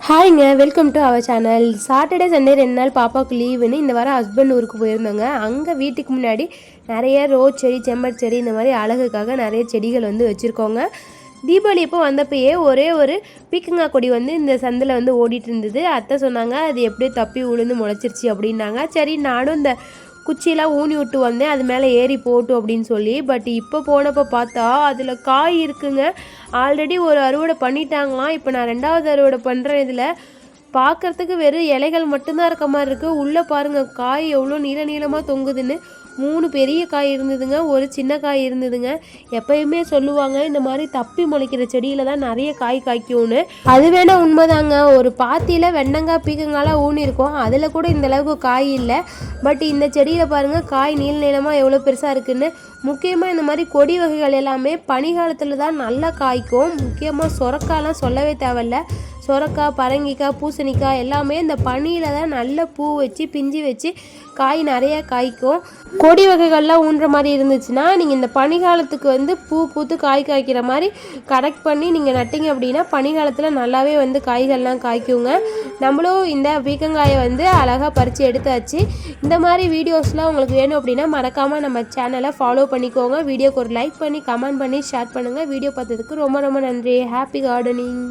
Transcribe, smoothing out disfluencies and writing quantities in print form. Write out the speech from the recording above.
ஹாய்ங்க, welcome to our channel. Saturday Sunday 2 நாள் பாப்பாவுக்கு லீவுன்னு இந்த வாரம் ஹஸ்பண்ட் ஊருக்கு போயிருந்தோங்க. அங்கே வீட்டுக்கு முன்னாடி நிறைய ரோஸ் செடி, செம்பருத்தி செடி இந்த மாதிரி அழகுக்காக நிறைய செடிகள் வச்சுருக்கோங்க. தீபாவளி அப்போ வந்தப்பயே ஒரே ஒரு பீக்கங்காய் கொடி இந்த சந்தில் ஓடிட்டு இருந்தது. அத்தை சொன்னாங்க அது எப்படியோ தப்பி உளுந்து முளைச்சிருச்சு அப்படின்னாங்க. சரி நானும் இந்த குச்சியெல்லாம் ஊனி விட்டு வந்தேன், அது மேலே ஏறி போட்டும் அப்படின்னு சொல்லி. பட் இப்போ போனப்போ பார்த்தா அதில் காய் இருக்குங்க. ஆல்ரெடி ஒரு அறுவடை பண்ணிட்டாங்களாம். இப்போ நான் 2வது அறுவடை பண்ணுறேன். இதில் பார்க்குறதுக்கு வெறும் இலைகள் மட்டும்தான் இருக்க மாதிரி இருக்குது. உள்ளே பாருங்கள் காய் எவ்வளோ நீளமாக தொங்குதுன்னு. 3 பெரிய காய் இருந்ததுங்க, ஒரு சின்ன காய் இருந்ததுங்க. எப்பயுமே சொல்லுவாங்க இந்த மாதிரி தப்பி முளைக்கிற செடியில் தான் நிறைய காய் காய்க்கும்னு. அது வேணால் உண்மைதாங்க. ஒரு பாத்தியில் வெண்டங்காய் பீக்கங்காலாம் ஊனியிருக்கோம், அதில் கூட இந்த அளவுக்கு காய் இல்லை. பட் இந்த செடியில் பாருங்கள் காய் நீளமாக எவ்வளோ பெருசாக இருக்குதுன்னு. முக்கியமாக இந்த மாதிரி கொடி வகைகள் எல்லாமே பனிக்காலத்தில் தான் நல்லா காய்க்கும். முக்கியமாக சொரக்காயெலாம் சொல்லவே தேவையில்ல. சொரக்காய், பரங்கிக்காய், பூசணிக்காய் எல்லாமே இந்த பனியில் தான் நல்ல பூ வச்சு பிஞ்சு வச்சு காய் நிறைய காய்க்கும். கொடி வகைகள்லாம் ஊன்ற மாதிரி இருந்துச்சுன்னா நீங்கள் இந்த பனிக்காலத்துக்கு பூ பூத்து காய் காய்க்கிற மாதிரி கரெக்ட் பண்ணி நீங்கள் நட்டிங்க அப்படின்னா பனிக்காலத்தில் நல்லாவே காய்கள்லாம் காய்க்குங்க. நம்மளும் இந்த பீக்கங்காயை அழகாக பறித்து எடுத்தாச்சு. இந்த மாதிரி வீடியோஸ்லாம் உங்களுக்கு வேணும் அப்படின்னா மறக்காமல் நம்ம சேனலை ஃபாலோ பண்ணிக்கோங்க. வீடியோக்கு ஒரு லைக் பண்ணி கமெண்ட் பண்ணி ஷேர் பண்ணுங்கள். வீடியோ பார்த்ததுக்கு ரொம்ப ரொம்ப நன்றி. Happy gardening.